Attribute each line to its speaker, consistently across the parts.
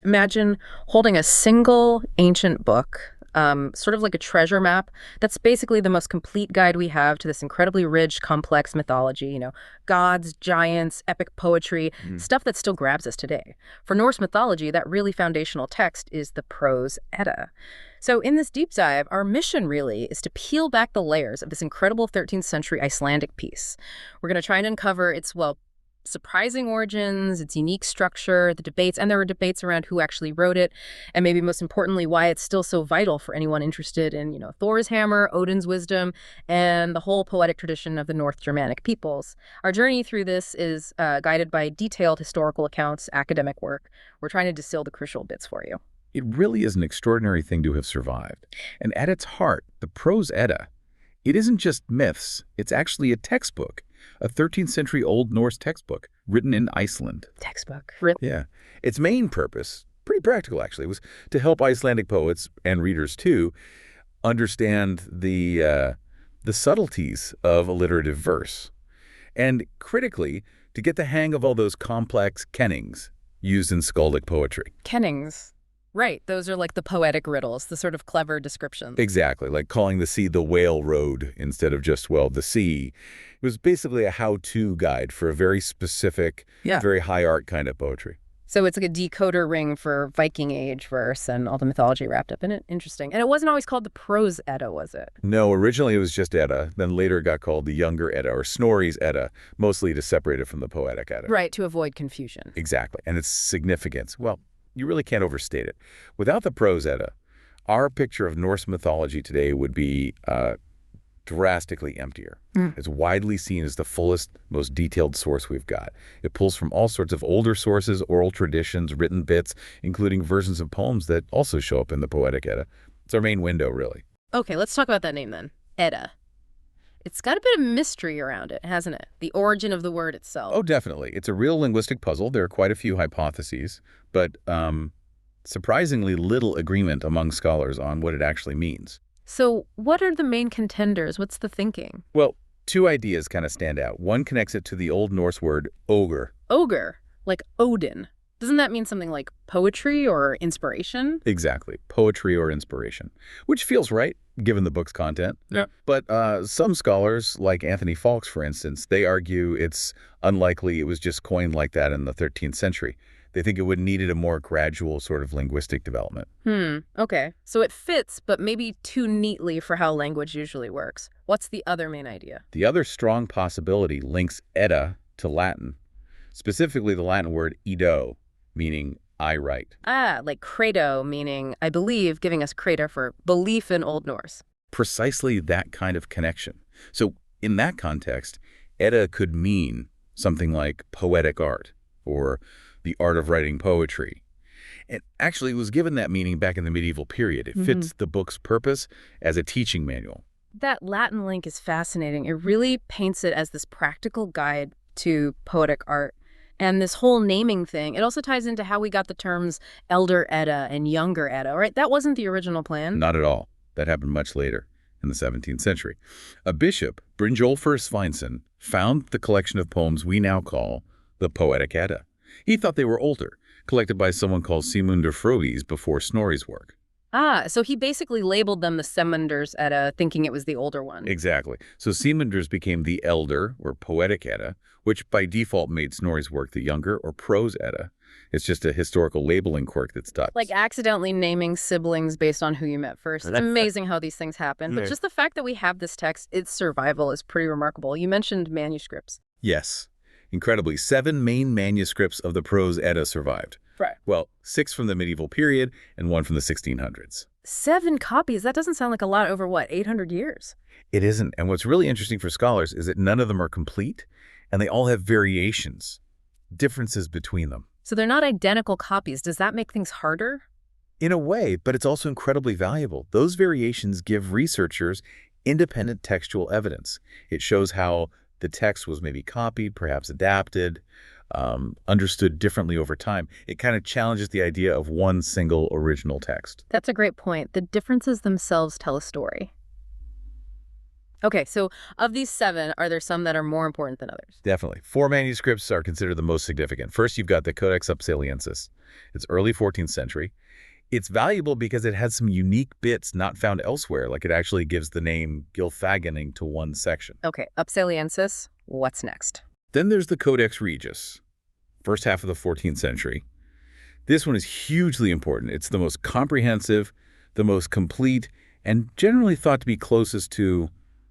Speaker 1: Imagine holding a single ancient book, sort of like a treasure map. That's basically the most complete guide we have to this incredibly rich, complex mythology. Gods, giants, epic poetry, stuff that still grabs us today. For Norse mythology, that really foundational text is the Prose Edda. So in this deep dive, our mission really is to peel back the layers of this incredible 13th century Icelandic piece. We're going to try and uncover its, surprising origins, its unique structure, the debates, and there were debates around who actually wrote it, and maybe most importantly, why it's still so vital for anyone interested in, Thor's hammer, Odin's wisdom, and the whole poetic tradition of the North Germanic peoples. Our journey through this is guided by detailed historical accounts, academic work. We're trying to distill the crucial bits for you.
Speaker 2: It really is an extraordinary thing to have survived. And at its heart, the Prose Edda, it isn't just myths, it's actually a textbook. A 13th century Old Norse textbook written in Iceland.
Speaker 1: Textbook. Really?
Speaker 2: Yeah. Its main purpose, pretty practical actually, was to help Icelandic poets, and readers too, understand the subtleties of alliterative verse. And critically, to get the hang of all those complex kennings used in skaldic poetry.
Speaker 1: Kennings. Right, those are like the poetic riddles, the sort of clever descriptions.
Speaker 2: Exactly, like calling the sea the whale road instead of just, the sea. It was basically a how-to guide for a very specific, very high art kind of poetry.
Speaker 1: So it's like a decoder ring for Viking Age verse and all the mythology wrapped up in it. Interesting. And it wasn't always called the Prose Edda, was it?
Speaker 2: No, originally it was just Edda, then later it got called the Younger Edda, or Snorri's Edda, mostly to separate it from the Poetic Edda.
Speaker 1: Right, to avoid confusion.
Speaker 2: Exactly, and its significance, you really can't overstate it. Without the Prose Edda, our picture of Norse mythology today would be drastically emptier. It's widely seen as the fullest, most detailed source we've got. It pulls from all sorts of older sources, oral traditions, written bits, including versions of poems that also show up in the Poetic Edda. It's our main window, really.
Speaker 1: Okay, let's talk about that name then. Edda. It's got a bit of mystery around it, hasn't it? The origin of the word itself.
Speaker 2: Oh, definitely. It's a real linguistic puzzle. There are quite a few hypotheses, but surprisingly little agreement among scholars on what it actually means.
Speaker 1: So what are the main contenders? What's the thinking?
Speaker 2: Well, two ideas kind of stand out. One connects it to the Old Norse word ogre.
Speaker 1: Ogre, like Odin. Doesn't that mean something like poetry or inspiration?
Speaker 2: Exactly. Poetry or inspiration, which feels right, given the book's content.
Speaker 1: Yeah.
Speaker 2: But some scholars, like Anthony Fawkes, for instance, they argue it's unlikely it was just coined like that in the 13th century. They think it would needed a more gradual sort of linguistic development.
Speaker 1: Okay. So it fits, but maybe too neatly for how language usually works. What's the other main idea?
Speaker 2: The other strong possibility links Edda to Latin, specifically the Latin word Edo, meaning I write.
Speaker 1: Ah, like credo, meaning I believe, giving us credo for belief in Old Norse.
Speaker 2: Precisely that kind of connection. So in that context, Edda could mean something like poetic art or the art of writing poetry. And actually, it was given that meaning back in the medieval period. It fits the book's purpose as a teaching manual.
Speaker 1: That Latin link is fascinating. It really paints it as this practical guide to poetic art. And this whole naming thing, it also ties into how we got the terms Elder Edda and Younger Edda, right? That wasn't the original plan.
Speaker 2: Not at all. That happened much later, in the 17th century. A bishop, Brynjolfur Sveinsson, found the collection of poems we now call the Poetic Edda. He thought they were older, collected by someone called Sigmundur Frobes before Snorri's work.
Speaker 1: Ah, so he basically labeled them the Sigmundur's Edda, thinking it was the older one.
Speaker 2: Exactly. So Sigmundur's became the Elder, or Poetic Edda, which by default made Snorri's work the Younger, or Prose Edda. It's just a historical labeling quirk that's tucked.
Speaker 1: Like accidentally naming siblings based on who you met first. It's amazing how these things happen. But just the fact that we have this text, its survival is pretty remarkable. You mentioned manuscripts.
Speaker 2: Yes. Incredibly, 7 main manuscripts of the Prose Edda survived.
Speaker 1: Right.
Speaker 2: Well, 6 from the medieval period and 1 from the 1600s.
Speaker 1: 7 copies? That doesn't sound like a lot over, 800 years?
Speaker 2: It isn't. And what's really interesting for scholars is that none of them are complete, and they all have variations, differences between them.
Speaker 1: So they're not identical copies. Does that make things harder?
Speaker 2: In a way, but it's also incredibly valuable. Those variations give researchers independent textual evidence. It shows how the text was maybe copied, perhaps adapted, understood differently over time. It kind of challenges the idea of one single original text.
Speaker 1: That's a great point. The differences themselves tell a story. Okay, so of these seven, are there some that are more important than others?
Speaker 2: Definitely. Four manuscripts are considered the most significant. First, you've got the Codex Upsaliensis. It's early 14th century. It's valuable because it has some unique bits not found elsewhere, like it actually gives the name Gylfaginning to one section.
Speaker 1: Okay, Upsaliensis, what's next?
Speaker 2: Then there's the Codex Regius, first half of the 14th century. This one is hugely important. It's the most comprehensive, the most complete, and generally thought to be closest to,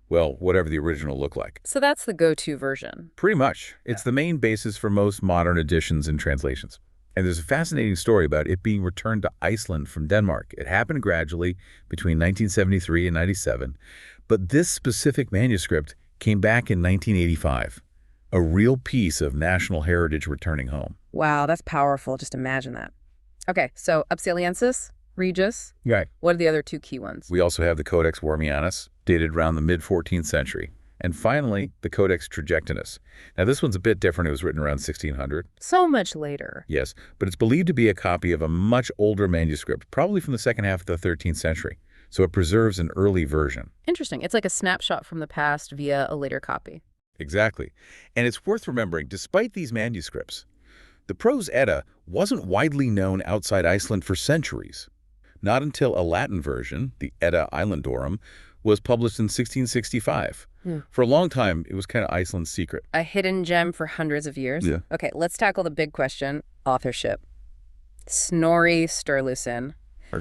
Speaker 2: well, whatever the original looked like.
Speaker 1: So that's the go-to version.
Speaker 2: Pretty much. It's the main basis for most modern editions and translations. And there's a fascinating story about it being returned to Iceland from Denmark. It happened gradually between 1973 and 97, but this specific manuscript came back in 1985, a real piece of national heritage returning home.
Speaker 1: Wow, that's powerful. Just imagine that. Okay, so Upsaliensis, Regius.
Speaker 2: Right.
Speaker 1: What are the other two key ones?
Speaker 2: We also have the Codex Wormianus, dated around the mid-14th century. And finally, the Codex Trajectinus. Now, this one's a bit different. It was written around 1600.
Speaker 1: So much later.
Speaker 2: Yes, but it's believed to be a copy of a much older manuscript, probably from the second half of the 13th century. So it preserves an early version.
Speaker 1: Interesting. It's like a snapshot from the past via a later copy.
Speaker 2: Exactly. And it's worth remembering, despite these manuscripts, the Prose Edda wasn't widely known outside Iceland for centuries. Not until a Latin version, the Edda Islandorum, was published in 1665. For a long time, it was kind of Iceland's secret.
Speaker 1: A hidden gem for hundreds of years?
Speaker 2: Yeah.
Speaker 1: Okay, let's tackle the big question, authorship. Snorri Sturluson,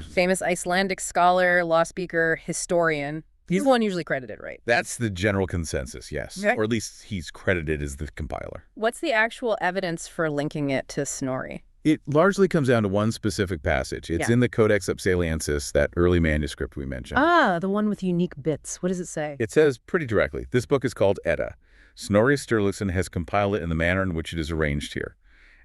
Speaker 1: famous Icelandic scholar, law speaker, historian. He's the one usually credited, right?
Speaker 2: That's the general consensus, yes.
Speaker 1: Okay.
Speaker 2: Or at least he's credited as the compiler.
Speaker 1: What's the actual evidence for linking it to Snorri?
Speaker 2: It largely comes down to one specific passage. It's in the Codex Upsaliensis, that early manuscript we mentioned.
Speaker 1: Ah, the one with unique bits. What does it say?
Speaker 2: It says pretty directly, this book is called Edda. Snorri Sturluson has compiled it in the manner in which it is arranged here.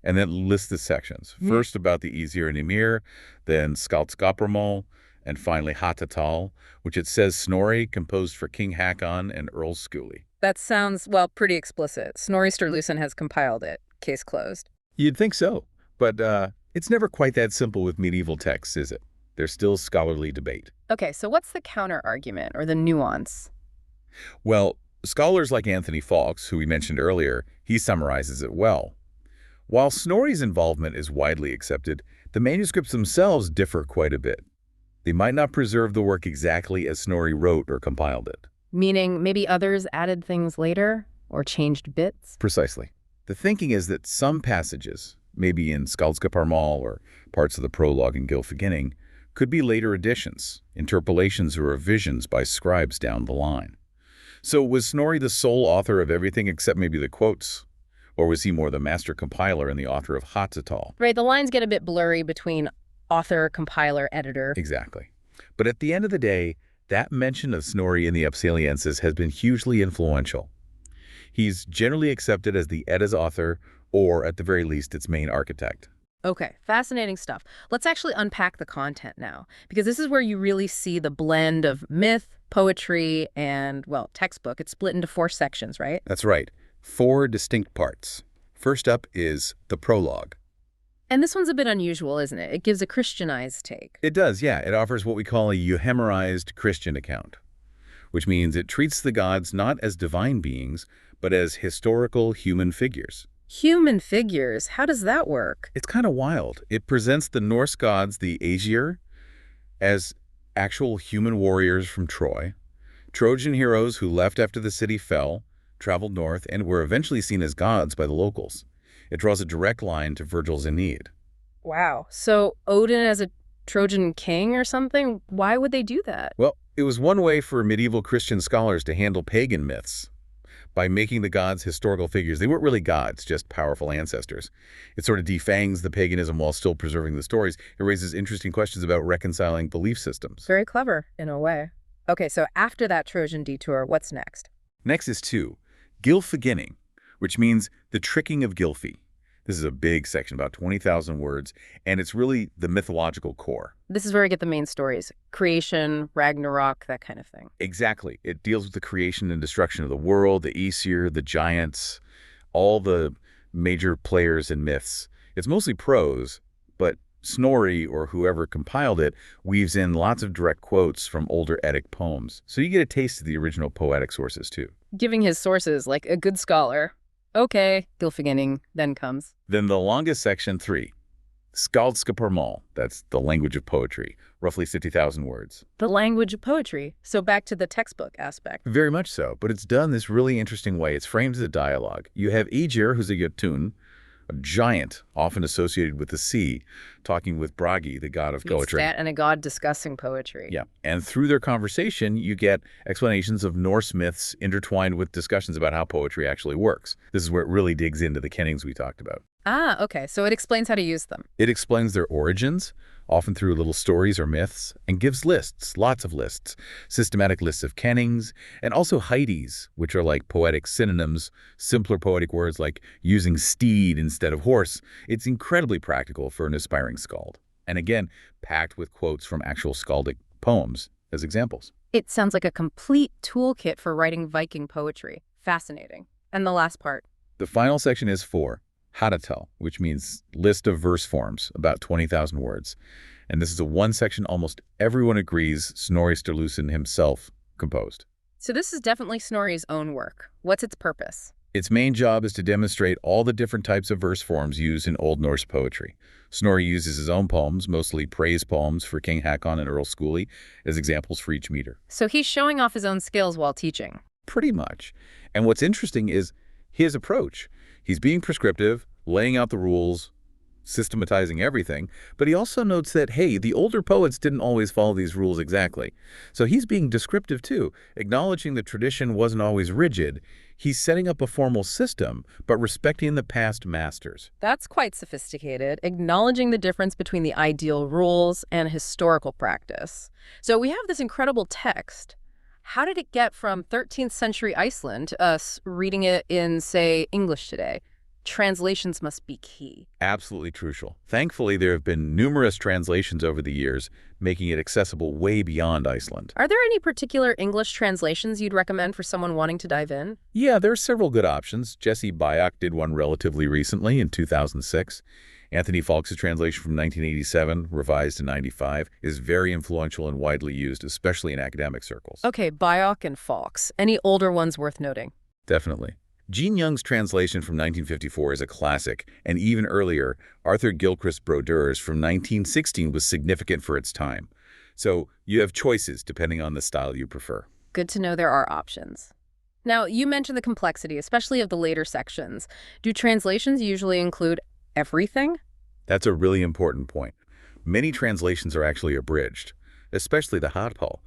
Speaker 2: And then lists the sections. First about the Aesir and Ymir, then Skaldskaparmál, and finally Hatatal, which it says Snorri composed for King Hakon and Earl Skuli.
Speaker 1: That sounds, well, pretty explicit. Snorri Sturluson has compiled it. Case closed.
Speaker 2: You'd think so. But it's never quite that simple with medieval texts, is it? There's still scholarly debate.
Speaker 1: Okay, so what's the counter-argument or the nuance?
Speaker 2: Well, scholars like Anthony Fawkes, who we mentioned earlier, he summarizes it well. While Snorri's involvement is widely accepted, the manuscripts themselves differ quite a bit. They might not preserve the work exactly as Snorri wrote or compiled it.
Speaker 1: Meaning maybe others added things later or changed bits?
Speaker 2: Precisely. The thinking is that some passages, maybe in Skaldskaparmál or parts of the prologue in Gylfaginning, could be later additions, interpolations or revisions by scribes down the line. So was Snorri the sole author of everything except maybe the quotes? Or was he more the master compiler and the author of Hatatal?
Speaker 1: Right, the lines get a bit blurry between author, compiler, editor.
Speaker 2: Exactly. But at the end of the day, that mention of Snorri in the Upsaliensis has been hugely influential. He's generally accepted as the Edda's author, or at the very least, its main architect.
Speaker 1: Okay, fascinating stuff. Let's actually unpack the content now, because this is where you really see the blend of myth, poetry, and, well, textbook. It's split into 4 sections, right?
Speaker 2: That's right. 4 distinct parts. First up is the prologue.
Speaker 1: And this one's a bit unusual, isn't it? It gives a Christianized take.
Speaker 2: It does, yeah. It offers what we call a euhemerized Christian account, which means it treats the gods not as divine beings, but as historical human figures.
Speaker 1: Human figures? How does that work?
Speaker 2: It's kind of wild. It presents the Norse gods, the Aesir, as actual human warriors from Troy, Trojan heroes who left after the city fell, traveled north, and were eventually seen as gods by the locals. It draws a direct line to Virgil's Aeneid.
Speaker 1: Wow. So Odin as a Trojan king or something? Why would they do that?
Speaker 2: Well, it was one way for medieval Christian scholars to handle pagan myths. By making the gods historical figures, they weren't really gods, just powerful ancestors. It sort of defangs the paganism while still preserving the stories. It raises interesting questions about reconciling belief systems.
Speaker 1: Very clever, in a way. Okay, so after that Trojan detour, what's next?
Speaker 2: Next is 2, Gylfaginning, which means the tricking of Gylfi. This is a big section, about 20,000 words, and it's really the mythological core.
Speaker 1: This is where we get the main stories. Creation, Ragnarok, that kind of thing.
Speaker 2: Exactly. It deals with the creation and destruction of the world, the Aesir, the giants, all the major players and myths. It's mostly prose, but Snorri, or whoever compiled it, weaves in lots of direct quotes from older Eddic poems, so you get a taste of the original poetic sources too.
Speaker 1: Giving his sources like a good scholar. Okay, Gylfaginning then comes.
Speaker 2: Then the longest section, 3. Skaldskaparmal, that's the language of poetry, roughly 50,000 words.
Speaker 1: The language of poetry. So back to the textbook aspect.
Speaker 2: Very much so, but it's done this really interesting way. It's framed as a dialogue. You have Aegir, who's a Jotun, a giant, often associated with the sea, talking with Bragi, the god of poetry.
Speaker 1: Stat and a god discussing poetry.
Speaker 2: Yeah, and through their conversation, you get explanations of Norse myths intertwined with discussions about how poetry actually works. This is where it really digs into the kennings we talked about.
Speaker 1: Ah, okay. So it explains how to use them.
Speaker 2: It explains their origins, often through little stories or myths, and gives lists, lots of lists, systematic lists of kennings, and also heides, which are like poetic synonyms, simpler poetic words like using steed instead of horse. It's incredibly practical for an aspiring skald. And again, packed with quotes from actual skaldic poems as examples.
Speaker 1: It sounds like a complete toolkit for writing Viking poetry. Fascinating. And the last part.
Speaker 3: The final section is 4. Hadatal, which means list of verse forms, about 20,000 words. And this is a one section almost everyone agrees Snorri Sturluson himself composed.
Speaker 1: So this is definitely Snorri's own work. What's its purpose?
Speaker 3: Its main job is to demonstrate all the different types of verse forms used in Old Norse poetry. Snorri uses his own poems, mostly praise poems for King Hakon and Earl Skuli, as examples for each meter.
Speaker 1: So he's showing off his own skills while teaching.
Speaker 3: Pretty much. And what's interesting is his approach. He's being prescriptive, laying out the rules, systematizing everything, but he also notes that, hey, the older poets didn't always follow these rules exactly. So he's being descriptive too, acknowledging the tradition wasn't always rigid. He's setting up a formal system, but respecting the past masters.
Speaker 1: That's quite sophisticated, acknowledging the difference between the ideal rules and historical practice. So we have this incredible text. How did it get from 13th century Iceland to us reading it in, say, English today? Translations must be key.
Speaker 3: Absolutely crucial. Thankfully, there have been numerous translations over the years, making it accessible way beyond Iceland.
Speaker 1: Are there any particular English translations you'd recommend for someone wanting to dive in?
Speaker 3: Yeah, there are several good options. Jesse Byock did one relatively recently in 2006. Anthony Falk's translation from 1987, revised in 95, is very influential and widely used, especially in academic circles.
Speaker 1: Okay, Byock and Falk's. Any older ones worth noting?
Speaker 3: Definitely. Gene Young's translation from 1954 is a classic, and even earlier, Arthur Gilchrist Brodeur's from 1916 was significant for its time. So you have choices depending on the style you prefer.
Speaker 1: Good to know there are options. Now, you mentioned the complexity, especially of the later sections. Do translations usually include everything?
Speaker 3: That's a really important point. Many translations are actually abridged, especially the Hadpal.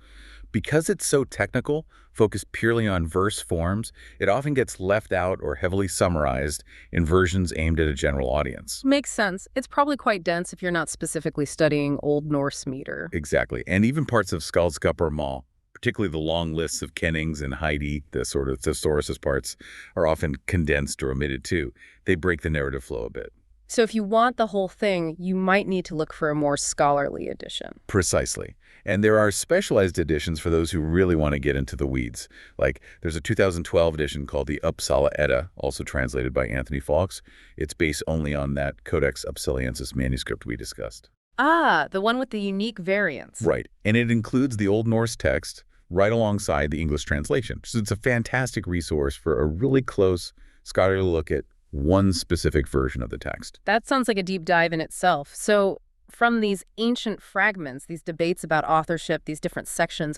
Speaker 3: Because it's so technical, focused purely on verse forms, it often gets left out or heavily summarized in versions aimed at a general audience.
Speaker 1: Makes sense. It's probably quite dense if you're not specifically studying Old Norse meter.
Speaker 3: Exactly. And even parts of Skaldskaparmal, particularly the long lists of kennings and heidi, the sort of thesauruses parts, are often condensed or omitted too. They break the narrative flow a bit.
Speaker 1: So if you want the whole thing, you might need to look for a more scholarly edition.
Speaker 3: Precisely. And there are specialized editions for those who really want to get into the weeds. Like, there's a 2012 edition called the Uppsala Edda, also translated by Anthony Falks. It's based only on that Codex Upsaliensis manuscript we discussed.
Speaker 1: Ah, the one with the unique variants.
Speaker 3: Right. And it includes the Old Norse text right alongside the English translation. So it's a fantastic resource for a really close scholarly look at one specific version of the text.
Speaker 1: That sounds like a deep dive in itself. So from these ancient fragments, these debates about authorship, these different sections,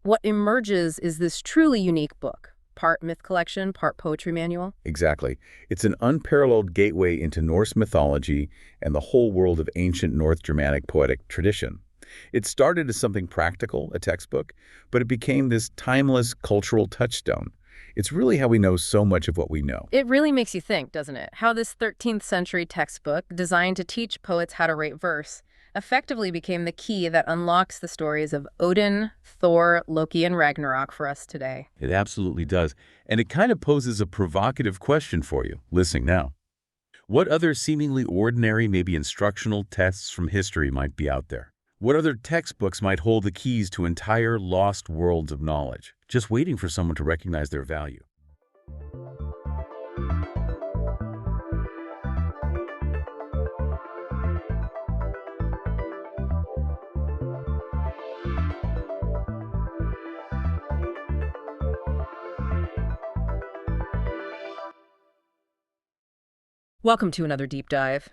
Speaker 1: what emerges is this truly unique book. Part myth collection, part poetry manual.
Speaker 3: Exactly. It's an unparalleled gateway into Norse mythology and the whole world of ancient North Germanic poetic tradition. It started as something practical, a textbook, but it became this timeless cultural touchstone. It's really how we know so much of what we know.
Speaker 1: It really makes you think, doesn't it? How this 13th century textbook, designed to teach poets how to write verse, effectively became the key that unlocks the stories of Odin, Thor, Loki, and Ragnarok for us today.
Speaker 3: It absolutely does. And it kind of poses a provocative question for you, listening now. What other seemingly ordinary, maybe instructional texts from history might be out there? What other textbooks might hold the keys to entire lost worlds of knowledge, just waiting for someone to recognize their value?
Speaker 1: Welcome to another deep dive.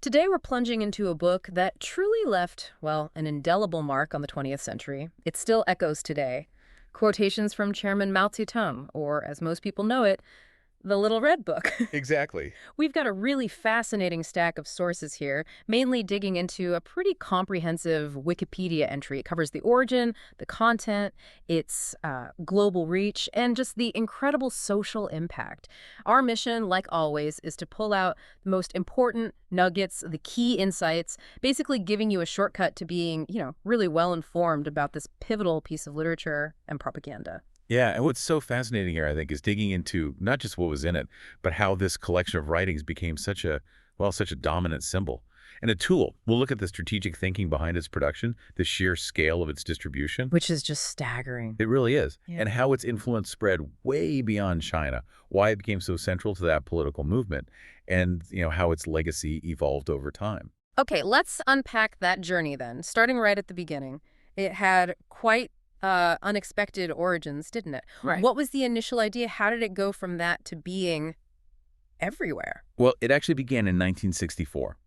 Speaker 1: Today we're plunging into a book that truly left, well, an indelible mark on the 20th century. It still echoes today. Quotations from Chairman Mao Tse-tung, or as most people know it, the Little Red Book.
Speaker 2: Exactly.
Speaker 1: We've got a really fascinating stack of sources here, mainly digging into a pretty comprehensive Wikipedia entry. It covers the origin, the content, its global reach, and just the incredible social impact. Our mission, like always, is to pull out the most important nuggets, the key insights, basically giving you a shortcut to being, really well-informed about this pivotal piece of literature and propaganda.
Speaker 2: Yeah, and what's so fascinating here, I think, is digging into not just what was in it, but how this collection of writings became such a dominant symbol and a tool. We'll look at the strategic thinking behind its production, the sheer scale of its distribution.
Speaker 1: Which is just staggering.
Speaker 2: It really is.
Speaker 1: Yeah.
Speaker 2: And how its influence spread way beyond China, why it became so central to that political movement, and how its legacy evolved over time.
Speaker 1: Okay, let's unpack that journey then, starting right at the beginning. It had quite unexpected origins, didn't it?
Speaker 3: Right.
Speaker 1: What was the initial idea? How did it go from that to being everywhere?
Speaker 2: Well, it actually began in 1964.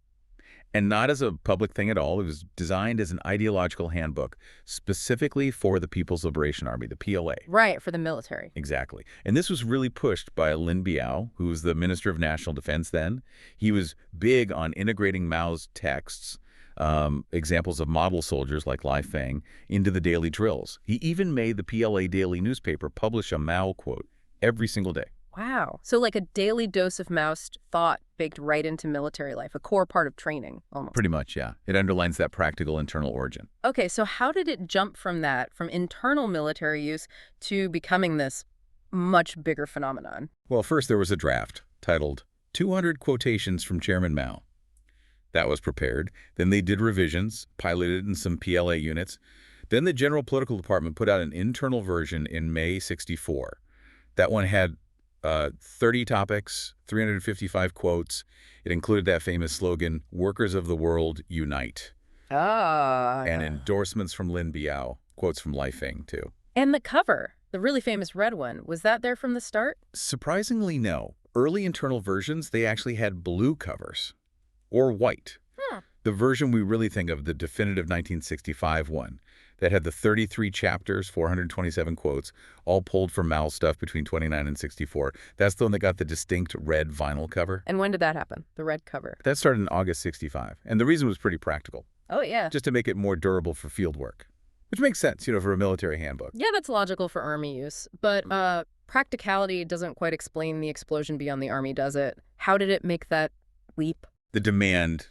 Speaker 2: And not as a public thing at all. It was designed as an ideological handbook specifically for the People's Liberation Army, the PLA.
Speaker 1: Right, for the military.
Speaker 2: Exactly. And this was really pushed by Lin Biao, who was the Minister of National Defense then. He was big on integrating Mao's texts, examples of model soldiers like Lai Feng, into the daily drills. He even made the PLA daily newspaper publish a Mao quote every single day.
Speaker 1: Wow. So like a daily dose of Mao's thought baked right into military life, a core part of training, almost.
Speaker 2: Pretty much, yeah. It underlines that practical internal origin.
Speaker 1: Okay, so how did it jump from that, from internal military use, to becoming this much bigger phenomenon?
Speaker 2: Well, first there was a draft titled 200 Quotations from Chairman Mao. That was prepared. Then they did revisions, piloted in some PLA units. Then the General Political Department put out an internal version in May '64. That one had 30 topics, 355 quotes. It included that famous slogan, "Workers of the world, unite." And endorsements from Lin Biao, quotes from Lai Feng, too.
Speaker 1: And the cover, the really famous red one, was that there from the start?
Speaker 2: Surprisingly, no. Early internal versions, they actually had blue covers. Or white. The version we really think of, the definitive 1965 one, that had the 33 chapters, 427 quotes, all pulled from Mao's stuff between 29 and 64. That's the one that got the distinct red vinyl cover.
Speaker 1: And when did that happen, the red cover?
Speaker 2: That started in August '65. And the reason was pretty practical.
Speaker 1: Oh, yeah.
Speaker 2: Just to make it more durable for field work. Which makes sense, for a military handbook.
Speaker 1: Yeah, that's logical for Army use. But practicality doesn't quite explain the explosion beyond the Army, does it? How did it make that leap?
Speaker 2: The demand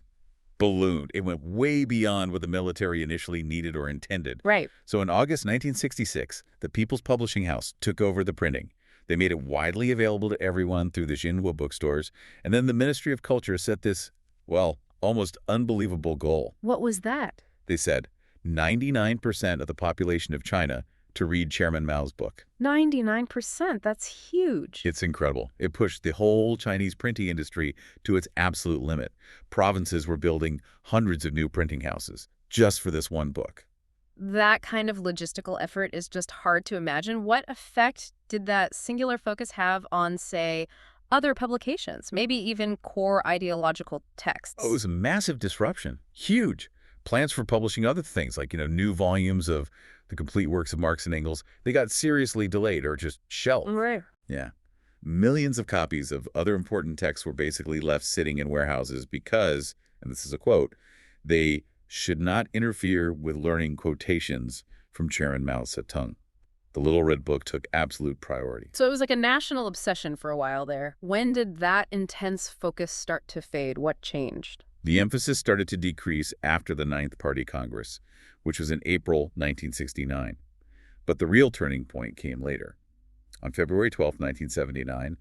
Speaker 2: ballooned. It went way beyond what the military initially needed or intended.
Speaker 1: Right.
Speaker 2: So in August 1966, the People's Publishing House took over the printing. They made it widely available to everyone through the Xinhua bookstores. And then the Ministry of Culture set this, almost unbelievable goal.
Speaker 1: What was that?
Speaker 2: They said 99% of the population of China to read Chairman Mao's book.
Speaker 1: 99%, that's huge.
Speaker 2: It's incredible. It pushed the whole Chinese printing industry to its absolute limit. Provinces were building hundreds of new printing houses just for this one book.
Speaker 1: That kind of logistical effort is just hard to imagine. What effect did that singular focus have on, say, other publications, maybe even core ideological texts?
Speaker 2: Oh, it was a massive disruption. Huge. Plans for publishing other things like, new volumes of the complete works of Marx and Engels, they got seriously delayed or just shelved.
Speaker 1: Right.
Speaker 2: Yeah. Millions of copies of other important texts were basically left sitting in warehouses because, and this is a quote, they should not interfere with learning quotations from Chairman Mao Tse-tung. The Little Red Book took absolute priority.
Speaker 1: So it was like a national obsession for a while there. When did that intense focus start to fade? What changed?
Speaker 2: The emphasis started to decrease after the Ninth Party Congress, which was in April 1969. But the real turning point came later. On February 12, 1979,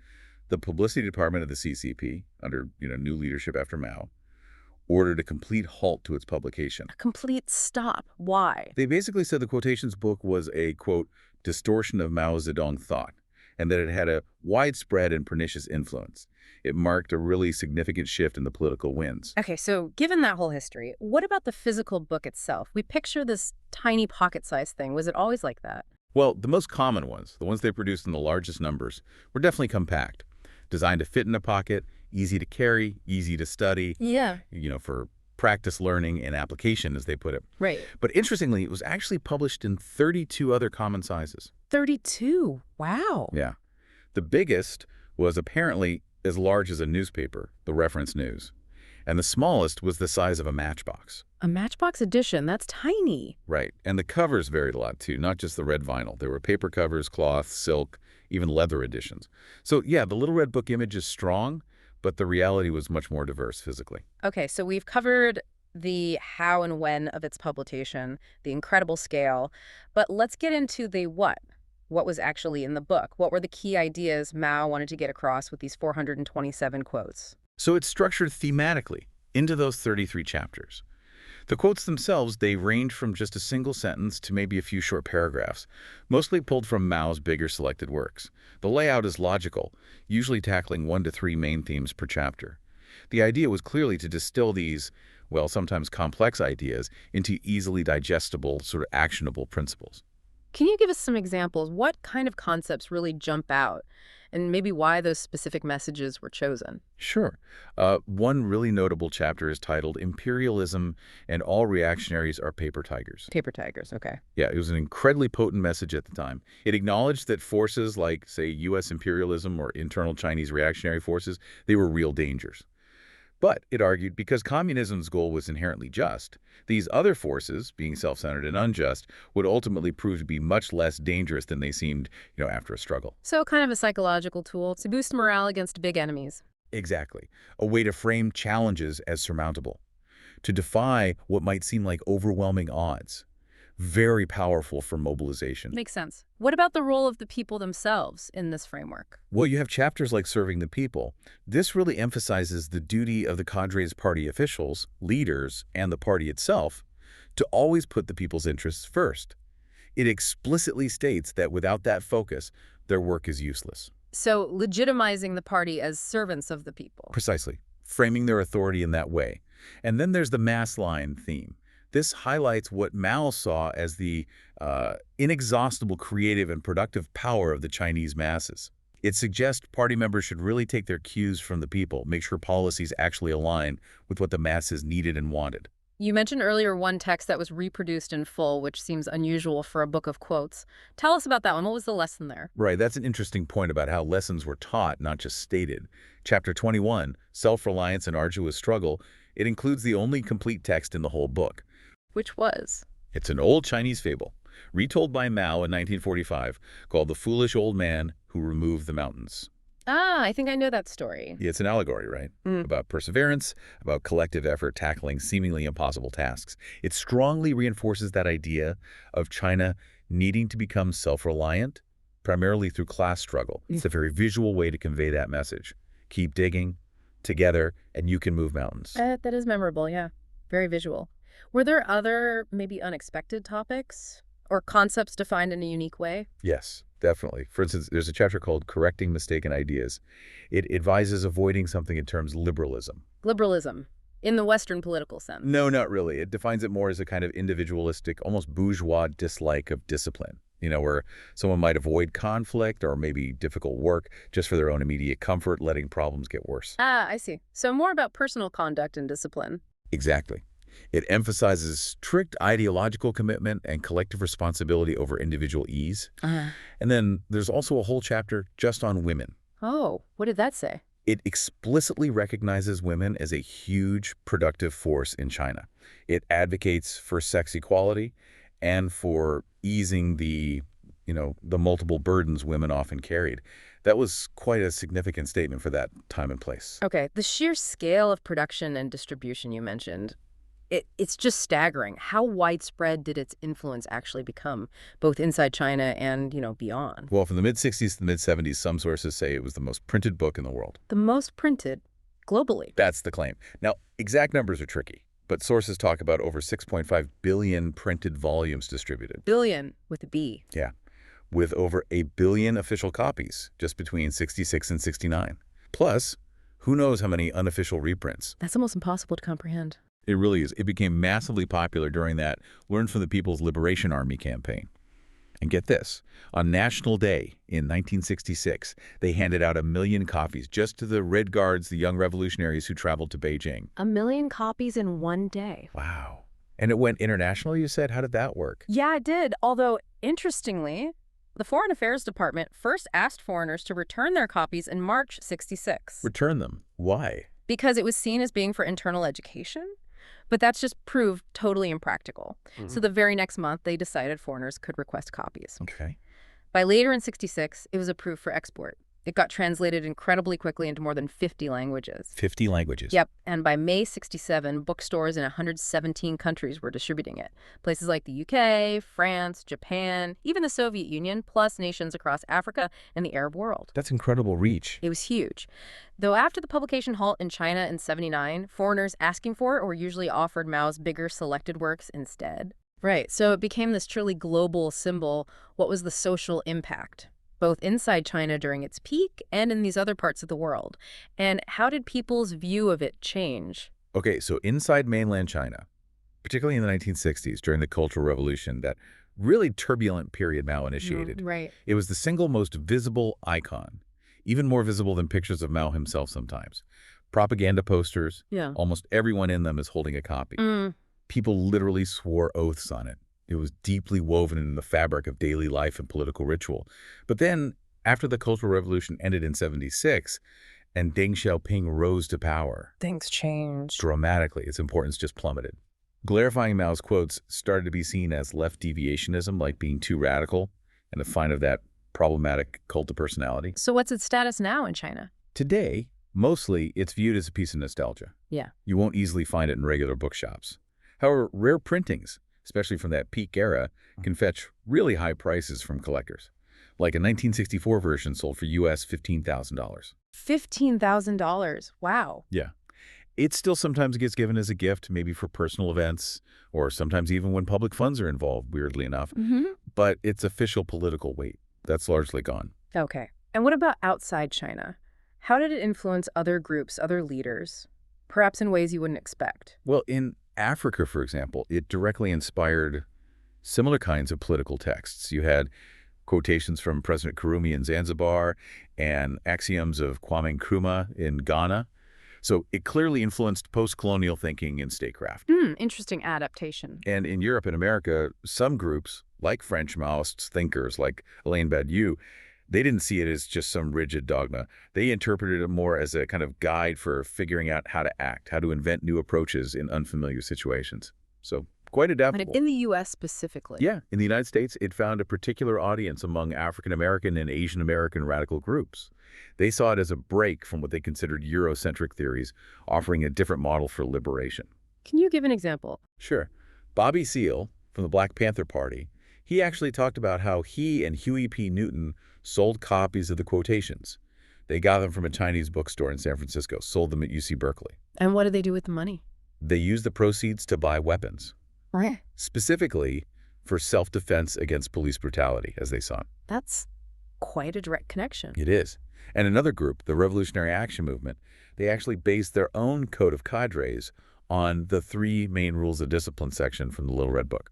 Speaker 2: the publicity department of the CCP, under new leadership after Mao, ordered a complete halt to its publication.
Speaker 1: A complete stop. Why?
Speaker 2: They basically said the Quotations book was a, quote, distortion of Mao Zedong thought, and that it had a widespread and pernicious influence. It marked a really significant shift in the political winds.
Speaker 1: Okay, so given that whole history, what about the physical book itself? We picture this tiny pocket-sized thing. Was it always like that?
Speaker 2: Well, the most common ones, the ones they produced in the largest numbers, were definitely compact, designed to fit in a pocket
Speaker 3: easy to carry, easy to study,
Speaker 1: Yeah.
Speaker 3: for practice learning and application, as they put it.
Speaker 1: Right.
Speaker 3: But interestingly, it was actually published in 32 other common sizes.
Speaker 1: 32. Wow.
Speaker 3: Yeah. The biggest was apparently as large as a newspaper, the reference news. And the smallest was the size of a matchbox.
Speaker 1: A Matchbox edition. That's tiny.
Speaker 3: Right. And the covers varied a lot, too, not just the red vinyl. There were paper covers, cloth, silk, even leather editions. So, yeah, the Little Red Book image is strong, but the reality was much more diverse physically.
Speaker 1: Okay, so we've covered the how and when of its publication, the incredible scale, but let's get into the what. What was actually in the book? What were the key ideas Mao wanted to get across with these 427 quotes?
Speaker 3: So it's structured thematically into those 33 chapters. The quotes themselves, they range from just a single sentence to maybe a few short paragraphs, mostly pulled from Mao's bigger selected works. The layout is logical, usually tackling 1 to 3 main themes per chapter. The idea was clearly to distill these, well, sometimes complex ideas into easily digestible, sort of actionable principles.
Speaker 1: Can you give us some examples? What kind of concepts really jump out, and maybe why those specific messages were chosen?
Speaker 3: Sure. One really notable chapter is titled Imperialism and All Reactionaries Are Paper Tigers.
Speaker 1: Paper tigers, okay.
Speaker 3: Yeah, it was an incredibly potent message at the time. It acknowledged that forces like, say, U.S. imperialism or internal Chinese reactionary forces, they were real dangers. But, it argued, because communism's goal was inherently just, these other forces, being self-centered and unjust, would ultimately prove to be much less dangerous than they seemed, after a struggle.
Speaker 1: So kind of a psychological tool to boost morale against big enemies.
Speaker 3: Exactly. A way to frame challenges as surmountable. To defy what might seem like overwhelming odds. Very powerful for mobilization.
Speaker 1: Makes sense. What about the role of the people themselves in this framework?
Speaker 3: Well, you have chapters like Serving the People. This really emphasizes the duty of the cadre's party officials, leaders, and the party itself to always put the people's interests first. It explicitly states that without that focus, their work is useless.
Speaker 1: So legitimizing the party as servants of the people.
Speaker 3: Precisely. Framing their authority in that way. And then there's the mass line theme. This highlights what Mao saw as the inexhaustible creative and productive power of the Chinese masses. It suggests party members should really take their cues from the people, make sure policies actually align with what the masses needed and wanted.
Speaker 1: You mentioned earlier one text that was reproduced in full, which seems unusual for a book of quotes. Tell us about that one. What was the lesson there?
Speaker 3: Right, that's an interesting point about how lessons were taught, not just stated. Chapter 21, Self-Reliance and Arduous Struggle, it includes the only complete text in the whole book.
Speaker 1: Which was?
Speaker 3: It's an old Chinese fable, retold by Mao in 1945, called The Foolish Old Man Who Removed the Mountains.
Speaker 1: Ah, I think I know that story.
Speaker 3: Yeah, it's an allegory, right? About perseverance, about collective effort tackling seemingly impossible tasks. It strongly reinforces that idea of China needing to become self-reliant, primarily through class struggle. It's a very visual way to convey that message. Keep digging, together, and you can move mountains.
Speaker 1: That is memorable, yeah. Very visual. Were there other, maybe unexpected topics or concepts defined in a unique way?
Speaker 3: Yes, definitely. For instance, there's a chapter called Correcting Mistaken Ideas. It advises avoiding something in terms of liberalism.
Speaker 1: Liberalism, in the Western political sense.
Speaker 3: No, not really. It defines it more as a kind of individualistic, almost bourgeois dislike of discipline. Where someone might avoid conflict or maybe difficult work just for their own immediate comfort, letting problems get worse.
Speaker 1: Ah, I see. So more about personal conduct and discipline.
Speaker 3: Exactly. It emphasizes strict ideological commitment and collective responsibility over individual ease. And then there's also a whole chapter just on women.
Speaker 1: Oh, what did that say?
Speaker 3: It explicitly recognizes women as a huge productive force in China. It advocates for sex equality and for easing the multiple burdens women often carried. That was quite a significant statement for that time and place.
Speaker 1: Okay, the sheer scale of production and distribution you mentioned, it's just staggering. How widespread did its influence actually become, both inside China and, beyond?
Speaker 3: Well, from the mid-60s to the mid-70s, some sources say it was the most printed book in the world.
Speaker 1: The most printed globally.
Speaker 3: That's the claim. Now, exact numbers are tricky, but sources talk about over 6.5 billion printed volumes distributed.
Speaker 1: Billion with a B.
Speaker 3: Yeah, with over 1 billion official copies just between 66 and 69. Plus, who knows how many unofficial reprints.
Speaker 1: That's almost impossible to comprehend.
Speaker 3: It really is. It became massively popular during that Learn from the People's Liberation Army campaign. And get this, on National Day in 1966, they handed out 1 million copies just to the Red Guards, the young revolutionaries who traveled to Beijing.
Speaker 1: 1 million copies in one day.
Speaker 3: Wow. And it went international, you said? How did that work?
Speaker 1: Yeah, it did. Although, interestingly, the Foreign Affairs Department first asked foreigners to return their copies in March 66.
Speaker 3: Return them. Why?
Speaker 1: Because it was seen as being for internal education. But that's just proved totally impractical. So the very next month, they decided foreigners could request copies.
Speaker 3: Okay.
Speaker 1: By later in 66, it was approved for export. It got translated incredibly quickly into more than 50 languages.
Speaker 3: 50 languages.
Speaker 1: Yep, and by May 67, bookstores in 117 countries were distributing it. Places like the UK, France, Japan, even the Soviet Union, plus nations across Africa and the Arab world.
Speaker 3: That's incredible reach.
Speaker 1: It was huge. Though after the publication halt in China in 79, foreigners asking for it were usually offered Mao's bigger selected works instead. Right, so it became this truly global symbol. What was the social impact, both inside China during its peak and in these other parts of the world? And how did people's view of it change?
Speaker 3: Okay, so inside mainland China, particularly in the 1960s, during the Cultural Revolution, that really turbulent period Mao initiated,
Speaker 1: Right.
Speaker 3: it was the single most visible icon, even more visible than pictures of Mao himself sometimes. Propaganda posters,
Speaker 1: Yeah.
Speaker 3: almost everyone in them is holding a copy. People literally swore oaths on it. It was deeply woven in the fabric of daily life and political ritual. But then, after the Cultural Revolution ended in 76, and Deng Xiaoping rose to power,
Speaker 1: Things changed.
Speaker 3: dramatically, its importance just plummeted. Clarifying Mao's quotes started to be seen as left deviationism, like being too radical, and a sign of that problematic cult of personality.
Speaker 1: So what's its status now in China?
Speaker 3: Today, mostly, it's viewed as a piece of nostalgia.
Speaker 1: Yeah.
Speaker 3: You won't easily find it in regular bookshops. However, rare printings, especially from that peak era, can fetch really high prices from collectors. Like a 1964 version sold for US $15,000.
Speaker 1: $15,000. Wow.
Speaker 3: Yeah. It still sometimes gets given as a gift, maybe for personal events, or sometimes even when public funds are involved, weirdly enough. But its official political weight, that's largely gone.
Speaker 1: Okay. And what about outside China? How did it influence other groups, other leaders, perhaps in ways you wouldn't expect?
Speaker 3: Well, in Africa, for example, it directly inspired similar kinds of political texts. You had quotations from President Karume in Zanzibar and axioms of Kwame Nkrumah in Ghana. So it clearly influenced post-colonial thinking and statecraft.
Speaker 1: Interesting adaptation.
Speaker 3: And in Europe and America, some groups, like French Maoist thinkers like Alain Badiou, they didn't see it as just some rigid dogma. They interpreted it more as a kind of guide for figuring out how to act, how to invent new approaches in unfamiliar situations. So quite adaptable.
Speaker 1: But in the U.S. specifically.
Speaker 3: Yeah, in the United States, it found a particular audience among African-American and Asian-American radical groups. They saw it as a break from what they considered Eurocentric theories, offering a different model for liberation.
Speaker 1: Can you give an example?
Speaker 3: Sure. Bobby Seale, from the Black Panther Party, he actually talked about how he and Huey P. Newton sold copies of the Quotations. They got them from a Chinese bookstore in San Francisco, sold them at UC Berkeley.
Speaker 1: And what did they do with the money?
Speaker 3: They used the proceeds to buy weapons,
Speaker 1: Right.
Speaker 3: specifically for self-defense against police brutality, as they saw it.
Speaker 1: That's quite a direct connection.
Speaker 3: It is. And another group, the Revolutionary Action Movement, they actually based their own code of cadres on the 3 main rules of discipline section from the Little Red Book.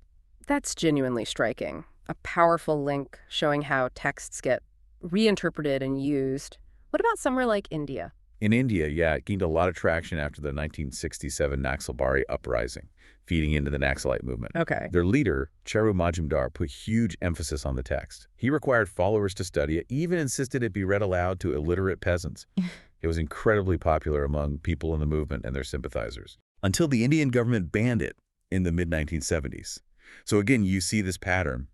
Speaker 1: That's genuinely striking. A powerful link showing how texts get reinterpreted and used. What about somewhere like India?
Speaker 3: In India, yeah, it gained a lot of traction after the 1967 Naxalbari uprising, feeding into the Naxalite movement.
Speaker 1: Okay.
Speaker 3: Their leader, Charu Majumdar, put huge emphasis on the text. He required followers to study it, even insisted it be read aloud to illiterate peasants. It was incredibly popular among people in the movement and their sympathizers, until the Indian government banned it in the mid-1970s. So again, you see this pattern.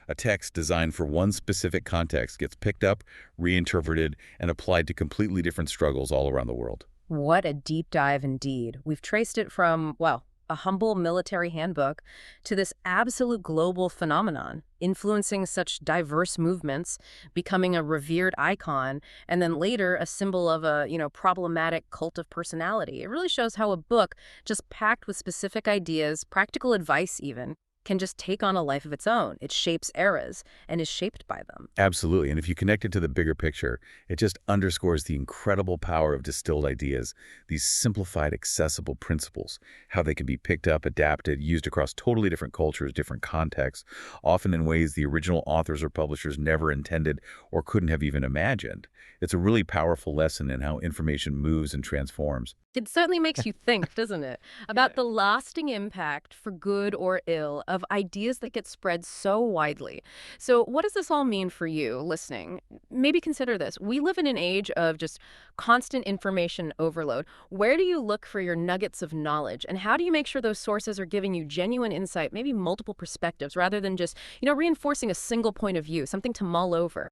Speaker 3: A text designed for one specific context gets picked up, reinterpreted, and applied to completely different struggles all around the world.
Speaker 1: What a deep dive indeed. We've traced it from, well, a humble military handbook to this absolute global phenomenon, influencing such diverse movements, becoming a revered icon, and then later a symbol of a, problematic cult of personality. It really shows how a book just packed with specific ideas, practical advice even, can just take on a life of its own. It shapes eras and is shaped by them.
Speaker 2: Absolutely. And if you connect it to the bigger picture, it just underscores the incredible power of distilled ideas, these simplified, accessible principles, how they can be picked up, adapted, used across totally different cultures, different contexts, often in ways the original authors or publishers never intended or couldn't have even imagined. It's a really powerful lesson in how information moves and transforms.
Speaker 1: It certainly makes you think, doesn't it, about the lasting impact, for good or ill, of ideas that get spread so widely. So what does this all mean for you listening? Maybe consider this. We live in an age of just constant information overload. Where do you look for your nuggets of knowledge? And how do you make sure those sources are giving you genuine insight, maybe multiple perspectives, rather than just, reinforcing a single point of view, something to mull over?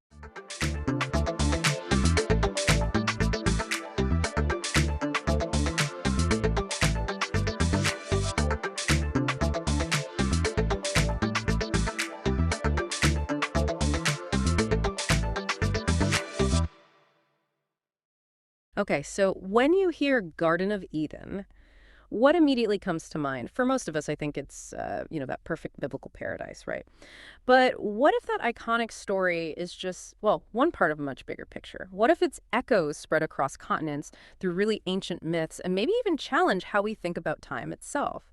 Speaker 1: Okay, so when you hear Garden of Eden, what immediately comes to mind? For most of us, I think it's, that perfect biblical paradise, right? But what if that iconic story is just, well, one part of a much bigger picture? What if its echoes spread across continents through really ancient myths and maybe even challenge how we think about time itself?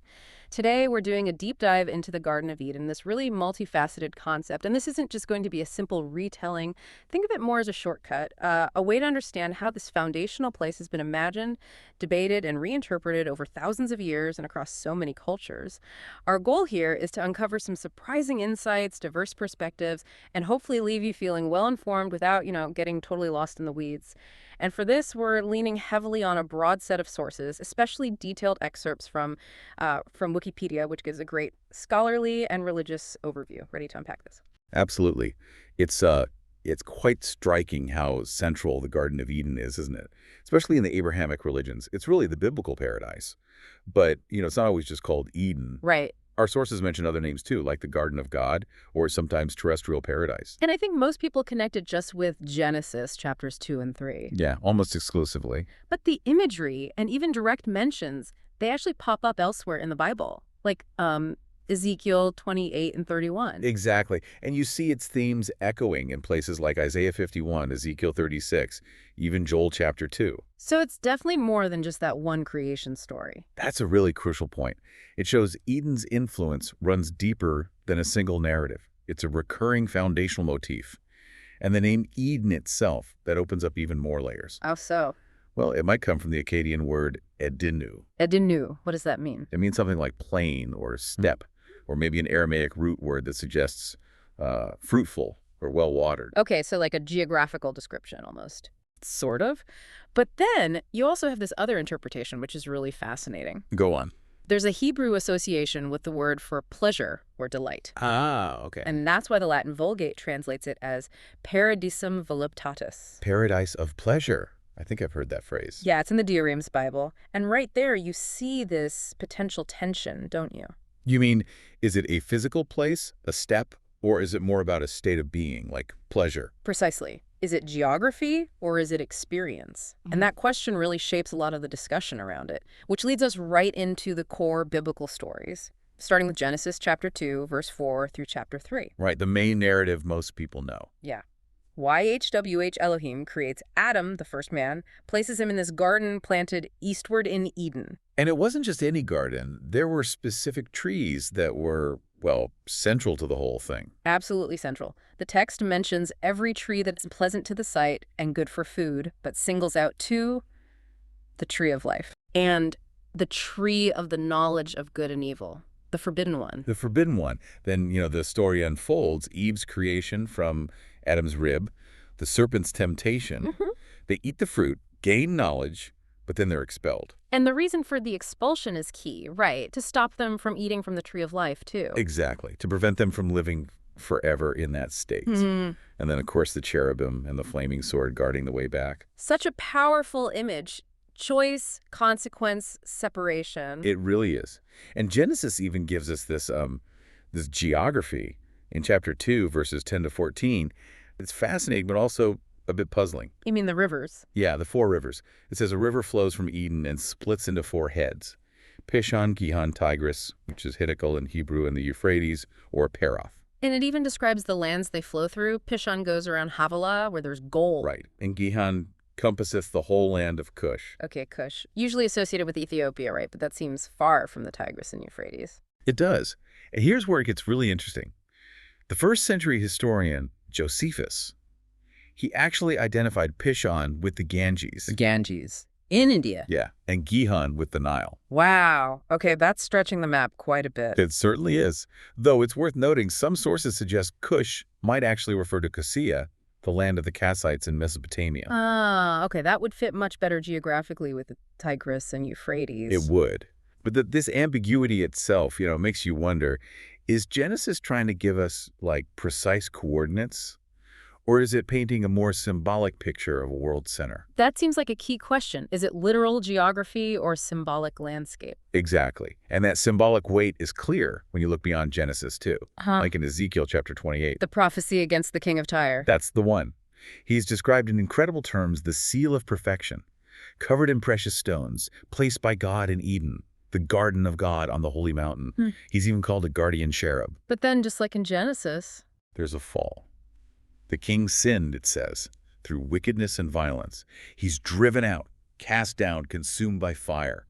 Speaker 1: Today, we're doing a deep dive into the Garden of Eden, this really multifaceted concept. And this isn't just going to be a simple retelling. Think of it more as a shortcut, a way to understand how this foundational place has been imagined, debated, and reinterpreted over thousands of years and across so many cultures. Our goal here is to uncover some surprising insights, diverse perspectives, and hopefully leave you feeling well-informed without, getting totally lost in the weeds. And for this, we're leaning heavily on a broad set of sources, especially detailed excerpts from Wikipedia, which gives a great scholarly and religious overview. Ready to unpack this?
Speaker 2: Absolutely. It's quite striking how central the Garden of Eden is, isn't it? Especially in the Abrahamic religions. It's really the biblical paradise. But, it's not always just called Eden.
Speaker 1: Right.
Speaker 2: Our sources mention other names too, like the Garden of God or sometimes terrestrial paradise.
Speaker 1: And I think most people connect it just with Genesis chapters 2 and 3.
Speaker 2: Yeah, almost exclusively.
Speaker 1: But the imagery and even direct mentions, they actually pop up elsewhere in the Bible, like Ezekiel 28 and 31.
Speaker 2: Exactly. And you see its themes echoing in places like Isaiah 51, Ezekiel 36, even Joel chapter 2.
Speaker 1: So it's definitely more than just that one creation story.
Speaker 2: That's a really crucial point. It shows Eden's influence runs deeper than a single narrative. It's a recurring foundational motif. And the name Eden itself, that opens up even more layers.
Speaker 1: How so?
Speaker 2: Well, it might come from the Akkadian word edinu.
Speaker 1: Edinu, what does that mean?
Speaker 2: It means something like plain or steppe, or maybe an Aramaic root word that suggests fruitful or well-watered.
Speaker 1: Okay, so like a geographical description almost. Sort of. But then you also have this other interpretation, which is really fascinating.
Speaker 2: Go on.
Speaker 1: There's a Hebrew association with the word for pleasure or delight.
Speaker 2: Ah, okay.
Speaker 1: And that's why the Latin Vulgate translates it as paradisum voluptatis.
Speaker 2: Paradise of pleasure. I think I've heard that phrase.
Speaker 1: Yeah, it's in the Diaremes Bible. And right there you see this potential tension, don't you?
Speaker 2: You mean, is it a physical place, a step, or is it more about a state of being, like pleasure?
Speaker 1: Precisely. Is it geography or is it experience? And that question really shapes a lot of the discussion around it, which leads us right into the core biblical stories, starting with Genesis chapter 2, verse 4 through chapter 3.
Speaker 2: Right, the main narrative most people know.
Speaker 1: Yeah. YHWH Elohim creates Adam, the first man, places him in this garden planted eastward in Eden.
Speaker 2: And it wasn't just any garden. There were specific trees that were, well, central to the whole thing.
Speaker 1: Absolutely central. The text mentions every tree that is pleasant to the sight and good for food, but singles out two, the tree of life and the tree of the knowledge of good and evil, the forbidden one.
Speaker 2: The forbidden one. Then, the story unfolds. Eve's creation from Adam's rib, the serpent's temptation. They eat the fruit, gain knowledge, but then they're expelled.
Speaker 1: And the reason for the expulsion is key, right? To stop them from eating from the tree of life, too.
Speaker 2: Exactly. To prevent them from living forever in that state. And then, of course, the cherubim and the flaming sword guarding the way back.
Speaker 1: Such a powerful image. Choice, consequence, separation.
Speaker 2: It really is. And Genesis even gives us this geography in chapter 2, verses 10 to 14. It's fascinating, but also a bit puzzling.
Speaker 1: You mean the rivers?
Speaker 2: Yeah, the 4 rivers. It says a river flows from Eden and splits into 4 heads. Pishon, Gihon, Tigris, which is Hiddekel in Hebrew, and the Euphrates, or Perath.
Speaker 1: And it even describes the lands they flow through. Pishon goes around Havilah, where there's gold.
Speaker 2: Right. And Gihon compasseth the whole land of Cush.
Speaker 1: Okay, Cush. Usually associated with Ethiopia, right? But that seems far from the Tigris and Euphrates.
Speaker 2: It does. And here's where it gets really interesting. The first-century historian, Josephus, he actually identified Pishon with the Ganges.
Speaker 1: The Ganges. In India?
Speaker 2: Yeah, and Gihon with the Nile.
Speaker 1: Wow. Okay, that's stretching the map quite a bit.
Speaker 2: It certainly is. Though it's worth noting, some sources suggest Cush might actually refer to Cassia, the land of the Kassites in Mesopotamia.
Speaker 1: Ah, okay, that would fit much better geographically with the Tigris and Euphrates.
Speaker 2: It would. But this ambiguity itself, makes you wonder, is Genesis trying to give us, precise coordinates? Or is it painting a more symbolic picture of a world center?
Speaker 1: That seems like a key question. Is it literal geography or symbolic landscape?
Speaker 2: Exactly. And that symbolic weight is clear when you look beyond Genesis, too. Like in Ezekiel chapter 28.
Speaker 1: The prophecy against the king of Tyre.
Speaker 2: That's the one. He's described in incredible terms the seal of perfection, covered in precious stones, placed by God in Eden, the garden of God on the holy mountain. He's even called a guardian cherub.
Speaker 1: But then, just like in Genesis,
Speaker 2: there's a fall. The king sinned, it says, through wickedness and violence. He's driven out, cast down, consumed by fire.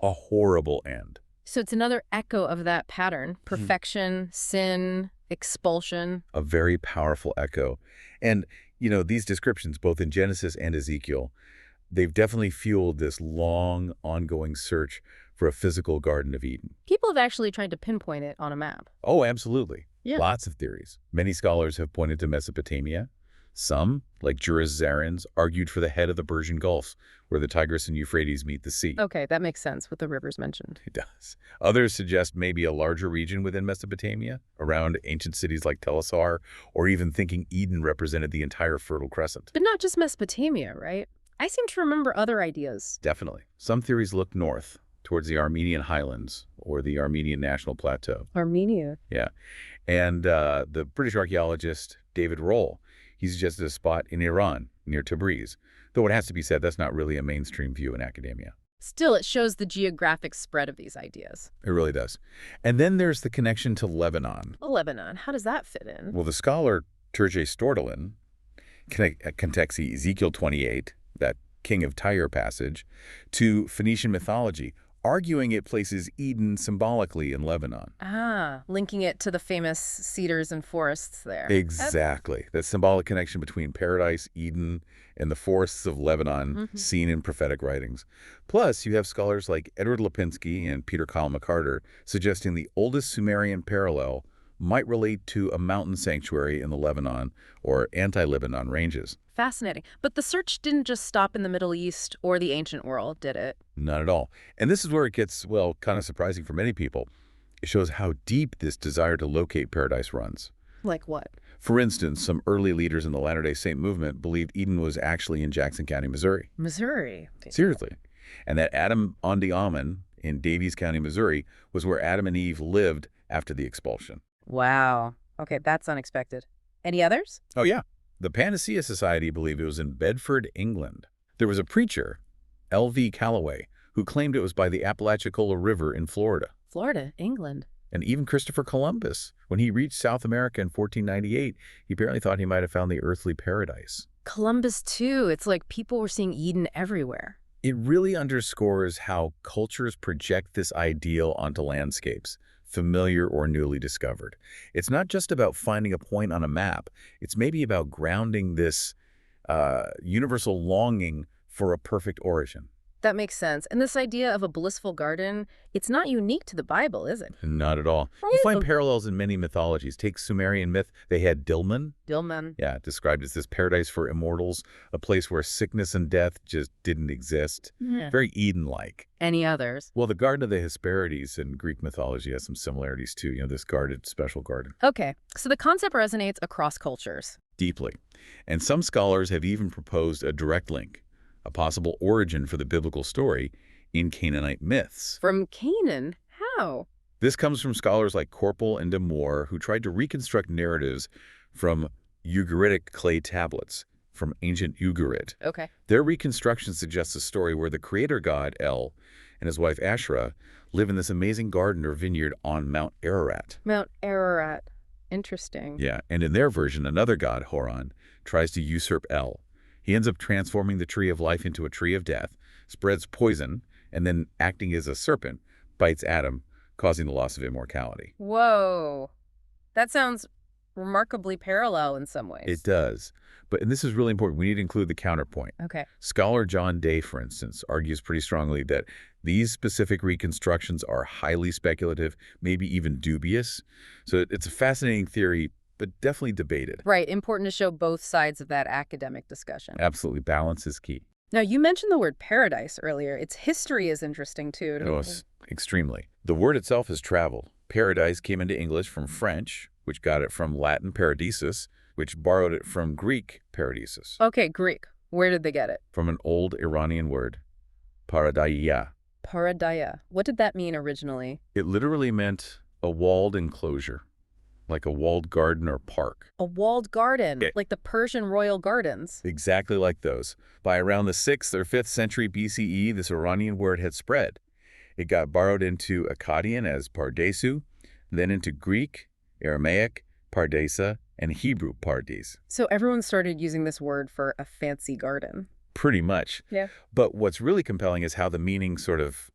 Speaker 2: A horrible end.
Speaker 1: So it's another echo of that pattern. Perfection, sin, expulsion.
Speaker 2: A very powerful echo. And, these descriptions, both in Genesis and Ezekiel, they've definitely fueled this long, ongoing search for a physical Garden of Eden.
Speaker 1: People have actually tried to pinpoint it on a map.
Speaker 2: Oh, absolutely.
Speaker 1: Yeah.
Speaker 2: Lots of theories. Many scholars have pointed to Mesopotamia. Some, like Juris Zarins, argued for the head of the Persian Gulf, where the Tigris and Euphrates meet the sea.
Speaker 1: Okay, that makes sense with the rivers mentioned.
Speaker 2: It does. Others suggest maybe a larger region within Mesopotamia, around ancient cities like Telassar, or even thinking Eden represented the entire Fertile Crescent.
Speaker 1: But not just Mesopotamia, right? I seem to remember other ideas.
Speaker 2: Definitely. Some theories look north, towards the Armenian highlands, or the Armenian National Plateau.
Speaker 1: Armenia?
Speaker 2: Yeah. And the British archaeologist David Roll, he suggested a spot in Iran, near Tabriz. Though it has to be said, that's not really a mainstream view in academia.
Speaker 1: Still, it shows the geographic spread of these ideas.
Speaker 2: It really does. And then there's the connection to Lebanon.
Speaker 1: Lebanon, how does that fit in?
Speaker 2: Well, the scholar Turge Stordelin connects Ezekiel 28, that King of Tyre passage, to Phoenician mythology, arguing it places Eden symbolically in Lebanon.
Speaker 1: Ah, linking it to the famous cedars and forests there.
Speaker 2: Exactly. That symbolic connection between paradise, Eden, and the forests of Lebanon seen in prophetic writings. Plus, you have scholars like Edward Lipinski and Peter Kyle McCarter suggesting the oldest Sumerian parallel might relate to a mountain sanctuary in the Lebanon or anti-Lebanon ranges.
Speaker 1: Fascinating. But the search didn't just stop in the Middle East or the ancient world, did it?
Speaker 2: Not at all. And this is where it gets, well, kind of surprising for many people. It shows how deep this desire to locate paradise runs.
Speaker 1: Like what?
Speaker 2: For instance, some early leaders in the Latter-day Saint movement believed Eden was actually in Jackson County, Missouri.
Speaker 1: Missouri?
Speaker 2: Seriously. And that Adam on the Ammon in Davies County, Missouri, was where Adam and Eve lived after the expulsion.
Speaker 1: Wow. Okay, that's unexpected. Any others?
Speaker 2: Oh, yeah. The Panacea Society believed it was in Bedford, England. There was a preacher, L.V. Calloway, who claimed it was by the Apalachicola River in Florida.
Speaker 1: Florida, England.
Speaker 2: And even Christopher Columbus, when he reached South America in 1498, he apparently thought he might have found the earthly paradise.
Speaker 1: Columbus, too. It's like people were seeing Eden everywhere.
Speaker 2: It really underscores how cultures project this ideal onto landscapes, familiar or newly discovered. It's not just about finding a point on a map. It's maybe about grounding this universal longing for a perfect origin.
Speaker 1: That makes sense. And this idea of a blissful garden, it's not unique to the Bible, is it?
Speaker 2: Not at all. You find parallels in many mythologies. Take Sumerian myth. They had Dilmun.
Speaker 1: Dilmun.
Speaker 2: Yeah, described as this paradise for immortals, a place where sickness and death just didn't exist.
Speaker 1: Yeah.
Speaker 2: Very Eden-like.
Speaker 1: Any others?
Speaker 2: Well, the Garden of the Hesperides in Greek mythology has some similarities too, this guarded special garden.
Speaker 1: Okay, so the concept resonates across cultures.
Speaker 2: Deeply. And some scholars have even proposed a direct link, a possible origin for the biblical story in Canaanite myths.
Speaker 1: From Canaan? How?
Speaker 2: This comes from scholars like Corpel and de Moor, who tried to reconstruct narratives from Ugaritic clay tablets from ancient Ugarit.
Speaker 1: Okay.
Speaker 2: Their reconstruction suggests a story where the creator god, El, and his wife Asherah live in this amazing garden or vineyard on Mount Ararat.
Speaker 1: Mount Ararat. Interesting.
Speaker 2: Yeah, and in their version, another god, Horon, tries to usurp El. He ends up transforming the tree of life into a tree of death, spreads poison, and then acting as a serpent, bites Adam, causing the loss of immortality.
Speaker 1: Whoa. That sounds remarkably parallel in some ways.
Speaker 2: It does. And this is really important. We need to include the counterpoint.
Speaker 1: Okay.
Speaker 2: Scholar John Day, for instance, argues pretty strongly that these specific reconstructions are highly speculative, maybe even dubious. So it's a fascinating theory, but definitely debated.
Speaker 1: Right. Important to show both sides of that academic discussion.
Speaker 2: Absolutely. Balance is key.
Speaker 1: Now, you mentioned the word paradise earlier. Its history is interesting, too.
Speaker 2: Yes, extremely. The word itself has traveled. Paradise came into English from French, which got it from Latin paradisus, which borrowed it from Greek paradisus.
Speaker 1: Okay, Greek. Where did they get it?
Speaker 2: From an old Iranian word, paradaia.
Speaker 1: Paradaya. What did that mean originally?
Speaker 2: It literally meant a walled enclosure, like a walled garden or park.
Speaker 1: A walled garden, like the Persian royal gardens.
Speaker 2: Exactly like those. By around the 6th or 5th century BCE, this Iranian word had spread. It got borrowed into Akkadian as pardesu, then into Greek, Aramaic, pardesa, and Hebrew pardes.
Speaker 1: So everyone started using this word for a fancy garden.
Speaker 2: Pretty much.
Speaker 1: Yeah.
Speaker 2: But what's really compelling is how the meaning sort of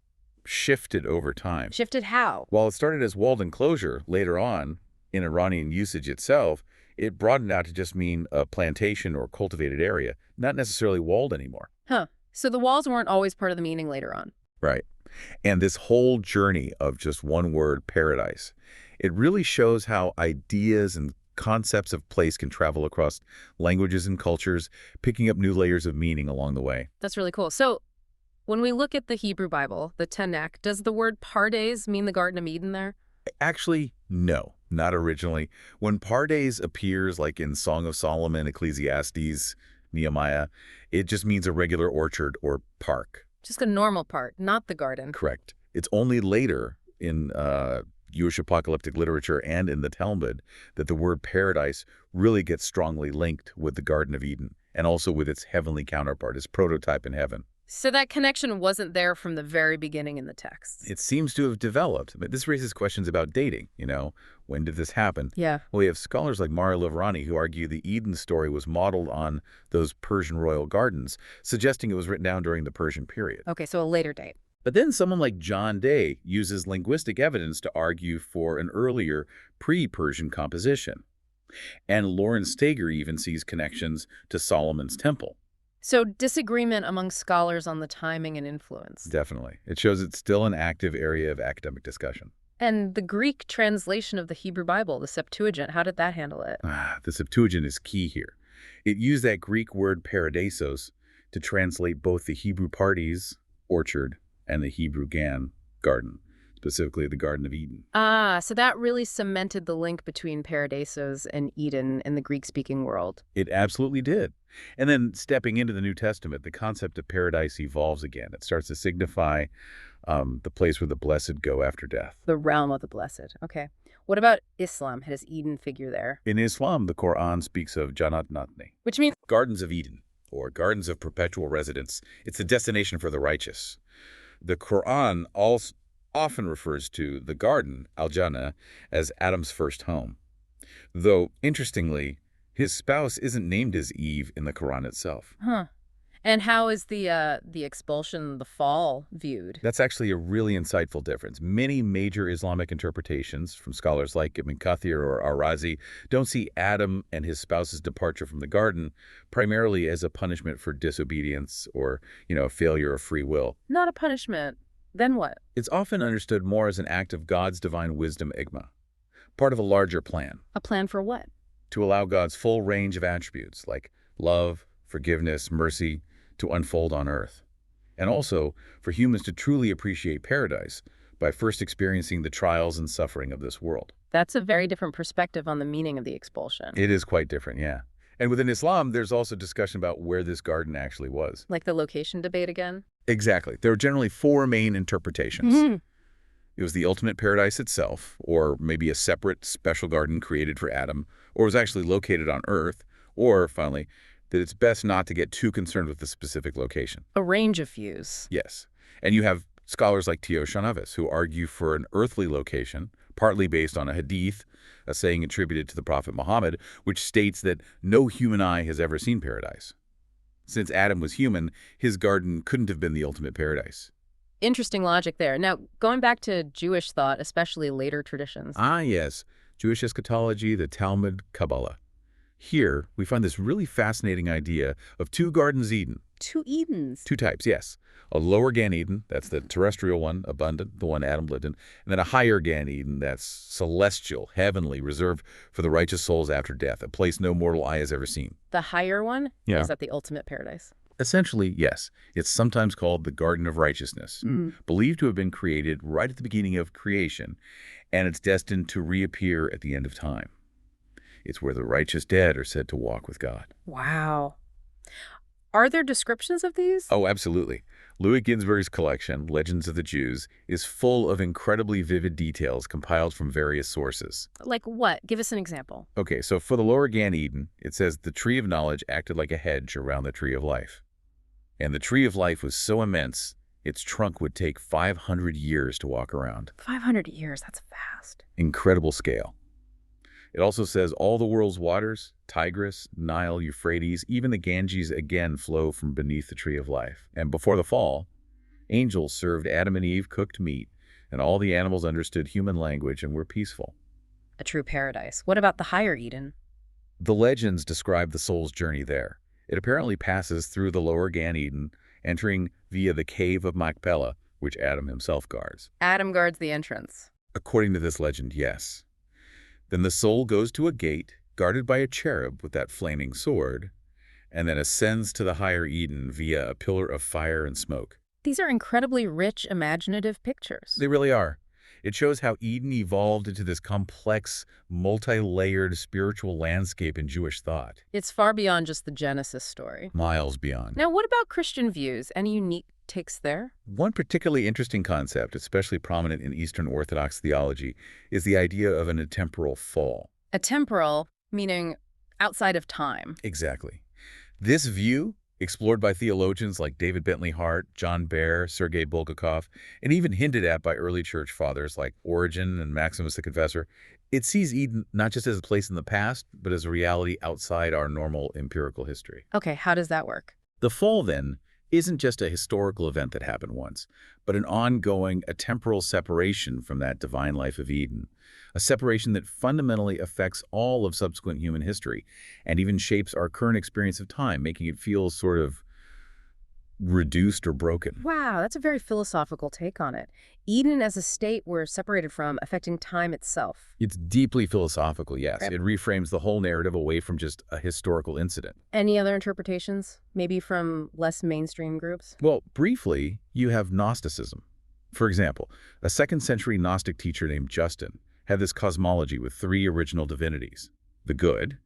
Speaker 2: shifted over time.
Speaker 1: Shifted how?
Speaker 2: While it started as walled enclosure, later on, in Iranian usage itself, it broadened out to just mean a plantation or cultivated area, not necessarily walled anymore.
Speaker 1: Huh. So the walls weren't always part of the meaning later on.
Speaker 2: Right. And this whole journey of just one word, paradise, it really shows how ideas and concepts of place can travel across languages and cultures, picking up new layers of meaning along the way.
Speaker 1: That's really cool. So when we look at the Hebrew Bible, the Tanakh, does the word pardes mean the Garden of Eden there?
Speaker 2: Actually, no, not originally. When pardes appears, like in Song of Solomon, Ecclesiastes, Nehemiah, it just means a regular orchard or park.
Speaker 1: Just a normal part, not the garden.
Speaker 2: Correct. It's only later in Jewish apocalyptic literature and in the Talmud that the word paradise really gets strongly linked with the Garden of Eden and also with its heavenly counterpart, its prototype in heaven.
Speaker 1: So that connection wasn't there from the very beginning in the text.
Speaker 2: It seems to have developed. But this raises questions about dating, when did this happen?
Speaker 1: Yeah.
Speaker 2: Well, we have scholars like Mari Livrani who argue the Eden story was modeled on those Persian royal gardens, suggesting it was written down during the Persian period.
Speaker 1: Okay, so a later date.
Speaker 2: But then someone like John Day uses linguistic evidence to argue for an earlier pre-Persian composition. And Lauren Steger even sees connections to Solomon's temple.
Speaker 1: So disagreement among scholars on the timing and influence.
Speaker 2: Definitely. It shows it's still an active area of academic discussion.
Speaker 1: And the Greek translation of the Hebrew Bible, the Septuagint, how did that handle it?
Speaker 2: The Septuagint is key here. It used that Greek word paradisos to translate both the Hebrew pardes, orchard, and the Hebrew gan, garden, specifically the Garden of Eden.
Speaker 1: Ah, so that really cemented the link between paradisos and Eden in the Greek-speaking world.
Speaker 2: It absolutely did. And then stepping into the New Testament, the concept of paradise evolves again. It starts to signify the place where the blessed go after death.
Speaker 1: The realm of the blessed. Okay. What about Islam? Does Eden figure there?
Speaker 2: In Islam, the Quran speaks of Jannat Natni,
Speaker 1: Which means
Speaker 2: gardens of Eden, or gardens of perpetual residence. It's a destination for the righteous. The Quran also often refers to the garden, Al-Jannah, as Adam's first home. Though, interestingly, his spouse isn't named as Eve in the Quran itself.
Speaker 1: Huh. And how is the expulsion, the fall, viewed?
Speaker 2: That's actually a really insightful difference. Many major Islamic interpretations from scholars like Ibn Kathir or Al-Razi don't see Adam and his spouse's departure from the garden primarily as a punishment for disobedience or, a failure of free will.
Speaker 1: Not a punishment. Then what?
Speaker 2: It's often understood more as an act of God's divine wisdom, Igma, part of a larger plan.
Speaker 1: A plan for what?
Speaker 2: To allow God's full range of attributes like love, forgiveness, mercy, to unfold on earth. And also for humans to truly appreciate paradise by first experiencing the trials and suffering of this world.
Speaker 1: That's a very different perspective on the meaning of the expulsion.
Speaker 2: It is quite different, yeah. And within Islam, there's also discussion about where this garden actually was.
Speaker 1: Like the location debate again?
Speaker 2: Exactly. There are generally four main interpretations.
Speaker 1: Mm-hmm.
Speaker 2: It was the ultimate paradise itself, or maybe a separate special garden created for Adam, or was actually located on earth, or, finally, that it's best not to get too concerned with the specific location.
Speaker 1: A range of views.
Speaker 2: Yes. And you have
Speaker 3: Scholars like Tio Shanavis, who argue for an earthly location, partly based on a hadith, a saying attributed to the Prophet Muhammad, which states that no human eye has ever seen paradise. Since Adam was human, his garden couldn't have been the ultimate paradise.
Speaker 1: Interesting logic there. Now, going back to Jewish thought, especially later traditions.
Speaker 3: Ah, yes. Jewish eschatology, the Talmud, Kabbalah. Here, we find this really fascinating idea of two Gardens Eden.
Speaker 1: Two Edens.
Speaker 3: Two types, yes. A lower Gan Eden, that's the terrestrial one, abundant, the one Adam lived in, and then a higher Gan Eden, that's celestial, heavenly, reserved for the righteous souls after death, a place no mortal eye has ever seen.
Speaker 1: The higher one?
Speaker 3: Yeah.
Speaker 1: Is that the ultimate paradise?
Speaker 3: Essentially, yes. It's sometimes called the Garden of Righteousness, believed to have been created right at the beginning of creation, and it's destined to reappear at the end of time. It's where the righteous dead are said to walk with God.
Speaker 1: Wow. Are there descriptions of these?
Speaker 3: Oh, absolutely. Louis Ginsberg's collection, Legends of the Jews, is full of incredibly vivid details compiled from various sources.
Speaker 1: Like what? Give us an example.
Speaker 3: Okay, so for the lower Gan Eden, it says the tree of knowledge acted like a hedge around the tree of life. And the tree of life was so immense, its trunk would take 500 years to walk around.
Speaker 1: 500 years, that's fast.
Speaker 3: Incredible scale. It also says all the world's waters, Tigris, Nile, Euphrates, even the Ganges again flow from beneath the tree of life. And before the fall, angels served Adam and Eve cooked meat, and all the animals understood human language and were peaceful.
Speaker 1: A true paradise. What about the higher Eden?
Speaker 3: The legends describe the soul's journey there. It apparently passes through the lower Gan Eden, entering via the cave of Machpelah, which Adam himself guards.
Speaker 1: Adam guards the entrance.
Speaker 3: According to this legend, yes. Then the soul goes to a gate, guarded by a cherub with that flaming sword, and then ascends to the higher Eden via a pillar of fire and smoke.
Speaker 1: These are incredibly rich, imaginative pictures.
Speaker 3: They really are. It shows how Eden evolved into this complex, multi-layered spiritual landscape in Jewish thought.
Speaker 1: It's far beyond just the Genesis story.
Speaker 3: Miles beyond.
Speaker 1: Now, what about Christian views? Any unique takes there?
Speaker 3: One particularly interesting concept, especially prominent in Eastern Orthodox theology, is the idea of an atemporal fall.
Speaker 1: Atemporal, meaning outside of time.
Speaker 3: Exactly. This view, explored by theologians like David Bentley Hart, John Baer, Sergei Bulgakov, and even hinted at by early church fathers like Origen and Maximus the Confessor, it sees Eden not just as a place in the past, but as a reality outside our normal empirical history.
Speaker 1: Okay, how does that work?
Speaker 3: The fall, then, isn't just a historical event that happened once, but an ongoing, atemporal separation from that divine life of Eden, a separation that fundamentally affects all of subsequent human history and even shapes our current experience of time, making it feel sort of reduced or broken.
Speaker 1: Wow, that's a very philosophical take on it. Eden as a state we're separated from, affecting time itself.
Speaker 3: It's deeply philosophical, yes.
Speaker 1: Right.
Speaker 3: It reframes the whole narrative away from just a historical incident.
Speaker 1: Any other interpretations? Maybe from less mainstream groups?
Speaker 3: Well, briefly, you have Gnosticism. For example, a 2nd century Gnostic teacher named Justin had this cosmology with 3 original divinities: the good,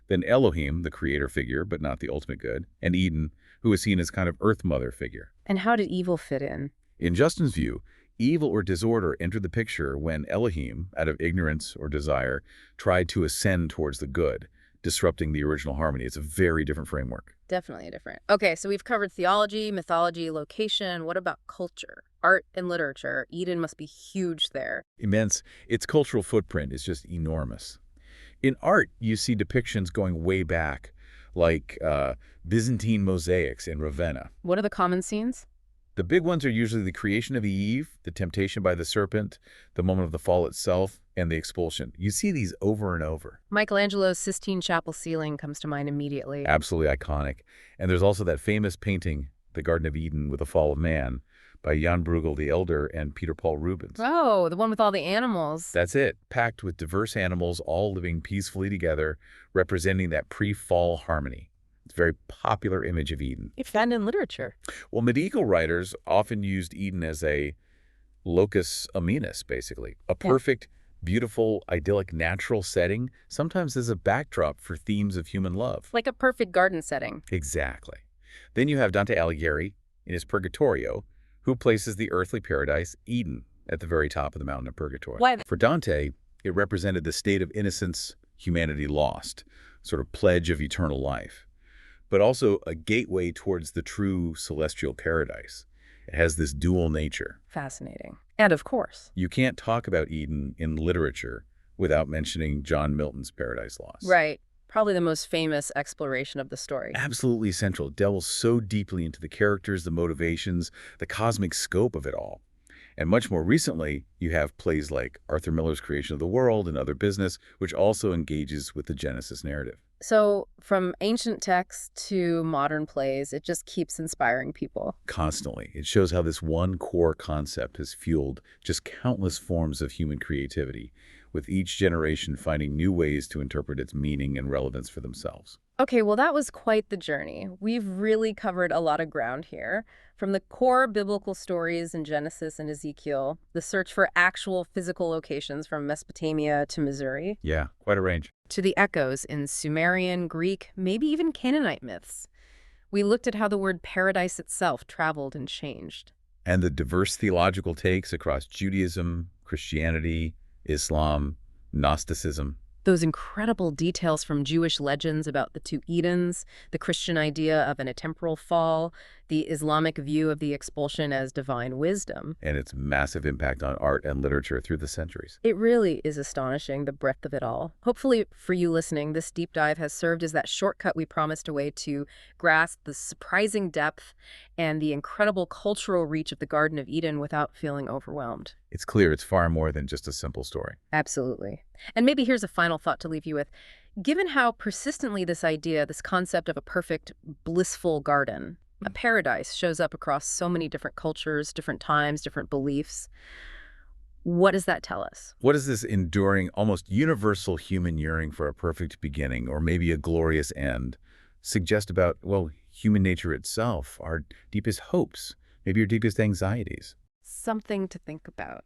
Speaker 3: then Elohim, the creator figure, but not the ultimate good, and Eden, who is seen as kind of Earth Mother figure.
Speaker 1: And how did evil fit in?
Speaker 3: In Justin's view, evil or disorder entered the picture when Elohim, out of ignorance or desire, tried to ascend towards the good, disrupting the original harmony. It's a very different framework.
Speaker 1: Definitely different. Okay, so we've covered theology, mythology, location. What about culture? Art and literature. Eden must be huge there.
Speaker 3: Immense. Its cultural footprint is just enormous. In art, you see depictions going way back, like Byzantine mosaics in Ravenna.
Speaker 1: What are the common scenes?
Speaker 3: The big ones are usually the creation of Eve, the temptation by the serpent, the moment of the fall itself, and the expulsion. You see these over and over.
Speaker 1: Michelangelo's Sistine Chapel ceiling comes to mind immediately.
Speaker 3: Absolutely iconic. And there's also that famous painting, The Garden of Eden with the Fall of Man, by Jan Bruegel the Elder and Peter Paul Rubens.
Speaker 1: Oh, the one with all the animals.
Speaker 3: That's it, packed with diverse animals all living peacefully together, representing that pre-fall harmony. It's a very popular image of Eden.
Speaker 1: It's found in literature.
Speaker 3: Well, medieval writers often used Eden as a locus amenus, basically, a perfect, beautiful, idyllic, natural setting, sometimes as a backdrop for themes of human love.
Speaker 1: Like a perfect garden setting.
Speaker 3: Exactly. Then you have Dante Alighieri in his Purgatorio, who places the earthly paradise, Eden, at the very top of the mountain of Purgatory.
Speaker 1: Why?
Speaker 3: For Dante, it represented the state of innocence humanity lost, sort of pledge of eternal life, but also a gateway towards the true celestial paradise. It has this dual nature.
Speaker 1: Fascinating. And of course.
Speaker 3: You can't talk about Eden in literature without mentioning John Milton's Paradise Lost.
Speaker 1: Right. Probably the most famous exploration of the story.
Speaker 3: Absolutely central. It delves so deeply into the characters, the motivations, the cosmic scope of it all. And much more recently, you have plays like Arthur Miller's Creation of the World and Other Business, which also engages with the Genesis narrative.
Speaker 1: So from ancient texts to modern plays, it just keeps inspiring people.
Speaker 3: Constantly. It shows how this one core concept has fueled just countless forms of human creativity, with each generation finding new ways to interpret its meaning and relevance for themselves.
Speaker 1: Okay, well, that was quite the journey. We've really covered a lot of ground here. From the core biblical stories in Genesis and Ezekiel, the search for actual physical locations from Mesopotamia to Missouri,
Speaker 3: Yeah, quite a range.
Speaker 1: to the echoes in Sumerian, Greek, maybe even Canaanite myths. We looked at how the word paradise itself traveled and changed.
Speaker 3: And the diverse theological takes across Judaism, Christianity, Islam, Gnosticism.
Speaker 1: Those incredible details from Jewish legends about the two Edens, the Christian idea of an atemporal fall, the Islamic view of the expulsion as divine wisdom.
Speaker 3: And its massive impact on art and literature through the centuries.
Speaker 1: It really is astonishing, the breadth of it all. Hopefully, for you listening, this deep dive has served as that shortcut we promised, a way to grasp the surprising depth and the incredible cultural reach of the Garden of Eden without feeling overwhelmed.
Speaker 3: It's clear it's far more than just a simple story.
Speaker 1: Absolutely. And maybe here's a final thought to leave you with. Given how persistently this idea, this concept of a perfect, blissful garden, a paradise, shows up across so many different cultures, different times, different beliefs, what does that tell us?
Speaker 3: What does this enduring, almost universal human yearning for a perfect beginning, or maybe a glorious end, suggest about, well, human nature itself, our deepest hopes, maybe your deepest anxieties?
Speaker 1: Something to think about.